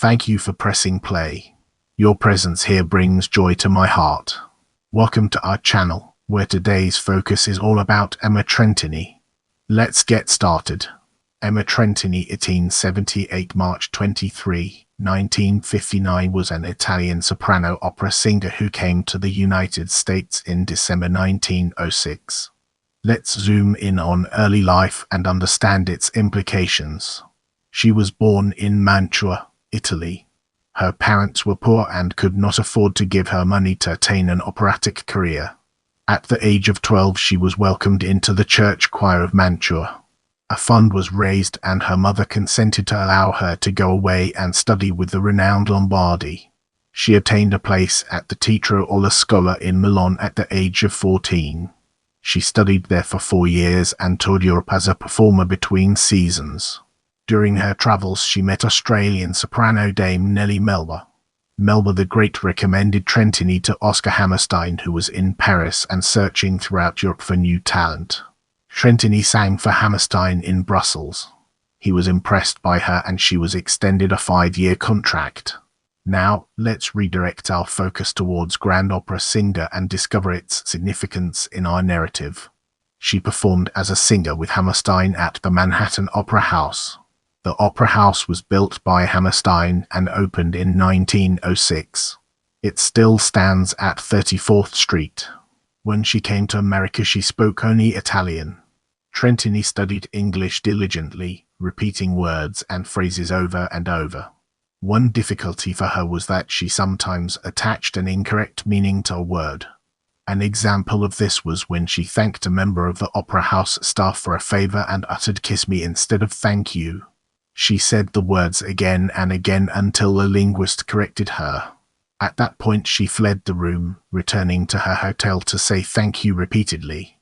Thank you for pressing play. Your presence here brings joy to my heart. Welcome to our channel, where today's focus is all about Emma Trentini. Let's get started. Emma Trentini, 1878 March 23, 1959, was an Italian soprano opera singer who came to the United States in December 1906. Let's zoom in on early life and understand its implications. She was born in Mantua, Italy. Her parents were poor and could not afford to give her money to attain an operatic career. At the age of 12, she was welcomed into the church choir of Mantua. A fund was raised and her mother consented to allow her to go away and study with the renowned Lombardi. She obtained a place at the Teatro alla Scala in Milan at the age of 14. She studied there for 4 years and toured Europe as a performer between seasons. During her travels, she met Australian soprano dame Nellie Melba. Melba the Great recommended Trentini to Oscar Hammerstein, who was in Paris and searching throughout Europe for new talent. Trentini sang for Hammerstein in Brussels. He was impressed by her and she was extended a 5-year contract. Now, let's redirect our focus towards grand opera singer and discover its significance in our narrative. She performed as a singer with Hammerstein at the Manhattan Opera House. The Opera House was built by Hammerstein and opened in 1906. It still stands at 34th Street. When she came to America, she spoke only Italian. Trentini studied English diligently, repeating words and phrases over and over. One difficulty for her was that she sometimes attached an incorrect meaning to a word. An example of this was when she thanked a member of the Opera House staff for a favor and uttered "kiss me" instead of "thank you." She said the words again and again until a linguist corrected her. At that point she fled the room, returning to her hotel to say thank you repeatedly.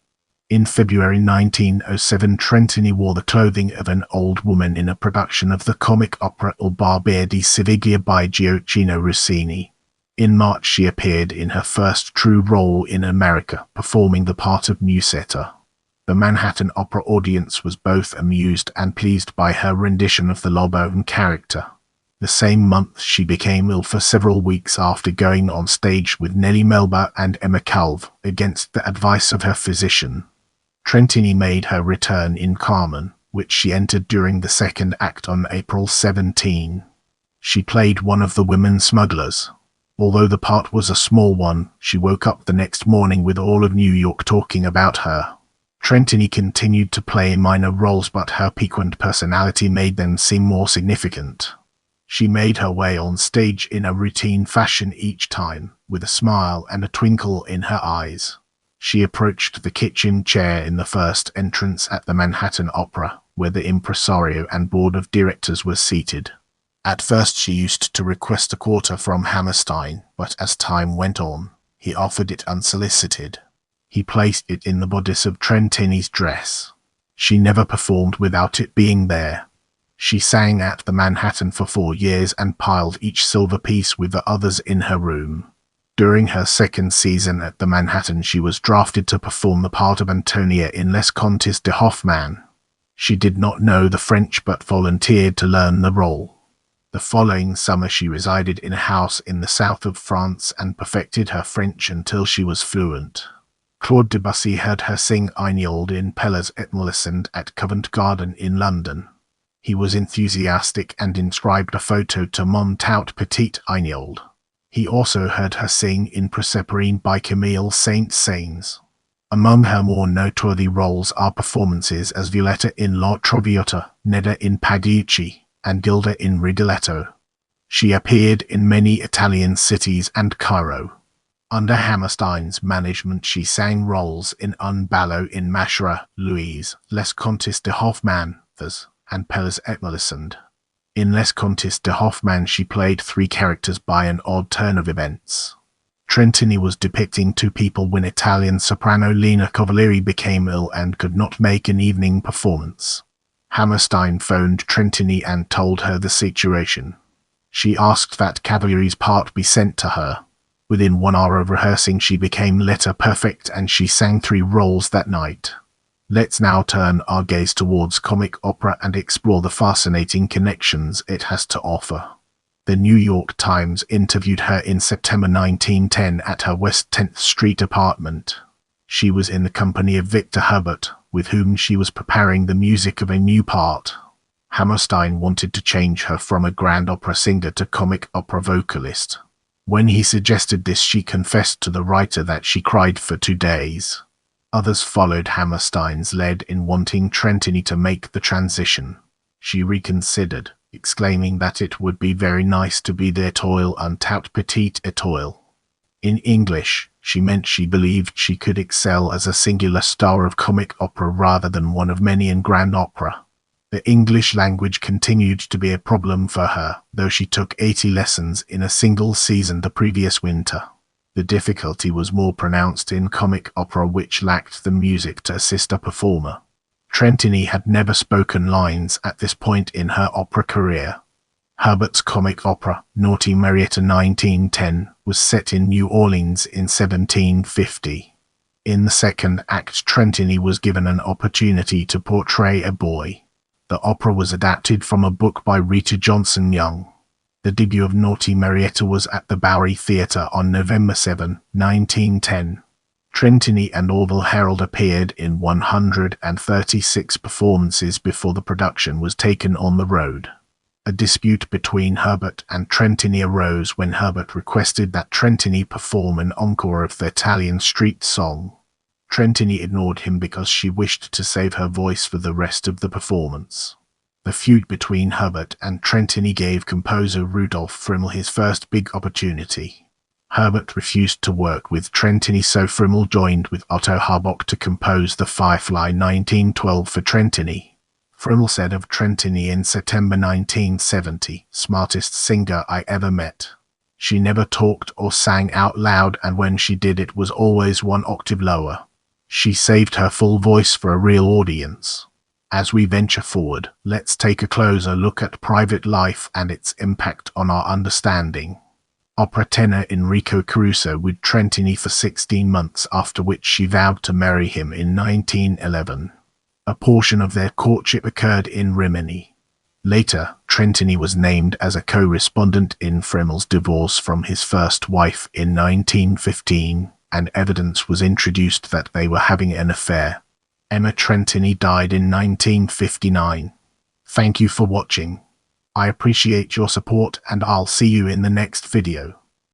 In February 1907, Trentini wore the clothing of an old woman in a production of the comic opera Il Barbiere di Siviglia by Gioacchino Rossini. In March she appeared in her first true role in America, performing the part of Musetta. The Manhattan Opera audience was both amused and pleased by her rendition of the Lobone character. The same month she became ill for several weeks after going on stage with Nellie Melba and Emma Calve, against the advice of her physician. Trentini made her return in Carmen, which she entered during the second act on April 17. She played one of the women smugglers. Although the part was a small one, she woke up the next morning with all of New York talking about her. Trentini continued to play minor roles, but her piquant personality made them seem more significant. She made her way on stage in a routine fashion each time, with a smile and a twinkle in her eyes. She approached the kitchen chair in the first entrance at the Manhattan Opera, where the impresario and board of directors were seated. At first she used to request a quarter from Hammerstein, but as time went on, he offered it unsolicited. He placed it in the bodice of Trentini's dress. She never performed without it being there. She sang at the Manhattan for 4 years and piled each silver piece with the others in her room. During her second season at the Manhattan, she was drafted to perform the part of Antonia in Les Contes de Hoffmann. She did not know the French but volunteered to learn the role. The following summer she resided in a house in the south of France and perfected her French until she was fluent. Claude Debussy heard her sing Ineold in Pellé's Etmolescent at Covent Garden in London. He was enthusiastic and inscribed a photo to Montaut Petit Ineold. He also heard her sing in Proserpine by Camille Saint-Saëns. Among her more noteworthy roles are performances as Violetta in La Traviata, Nedda in Pagliacci, and Gilda in Rigoletto. She appeared in many Italian cities and Cairo. Under Hammerstein's management she sang roles in Un ballo in Maschera, Louise, Les Contes de Hoffmann, and Pellé's Etmolescent. In Les Contes de Hoffmann she played 3 characters by an odd turn of events. Trentini was depicting 2 people when Italian soprano Lena Cavalieri became ill and could not make an evening performance. Hammerstein phoned Trentini and told her the situation. She asked that Cavalieri's part be sent to her. Within 1 hour of rehearsing she became letter perfect and she sang 3 roles that night. Let's now turn our gaze towards comic opera and explore the fascinating connections it has to offer. The New York Times interviewed her in September 1910 at her West 10th Street apartment. She was in the company of Victor Herbert, with whom she was preparing the music of a new part. Hammerstein wanted to change her from a grand opera singer to comic opera vocalist. When he suggested this, she confessed to the writer that she cried for 2 days. Others followed Hammerstein's lead in wanting Trentini to make the transition. She reconsidered, exclaiming that it would be very nice to be l'étoile un tout petit étoile. In English, she meant she believed she could excel as a singular star of comic opera rather than one of many in grand opera. The English language continued to be a problem for her, though she took 80 lessons in a single season the previous winter. The difficulty was more pronounced in comic opera, which lacked the music to assist a performer. Trentini had never spoken lines at this point in her opera career. Herbert's comic opera, Naughty Marietta 1910, was set in New Orleans in 1750. In the second act, Trentini was given an opportunity to portray a boy. The opera was adapted from a book by Rita Johnson Young. The debut of Naughty Marietta was at the Bowery Theatre on November 7, 1910. Trentini and Orville Herald appeared in 136 performances before the production was taken on the road. A dispute between Herbert and Trentini arose when Herbert requested that Trentini perform an encore of the Italian street song. Trentini ignored him because she wished to save her voice for the rest of the performance. The feud between Herbert and Trentini gave composer Rudolf Frimmel his first big opportunity. Herbert refused to work with Trentini, so Frimmel joined with Otto Harbach to compose The Firefly 1912 for Trentini. Frimmel said of Trentini in September 1970, "Smartest singer I ever met. She never talked or sang out loud, and when she did, it was always 1 octave lower. She saved her full voice for a real audience." As we venture forward, let's take a closer look at private life and its impact on our understanding. Opera tenor Enrico Caruso with Trentini for 16 months, after which she vowed to marry him in 1911. A portion of their courtship occurred in Rimini. Later, Trentini was named as a co-respondent in Frimmel's divorce from his first wife in 1915, and evidence was introduced that they were having an affair. Emma Trentini died in 1959. Thank you for watching. I appreciate your support, and I'll see you in the next video.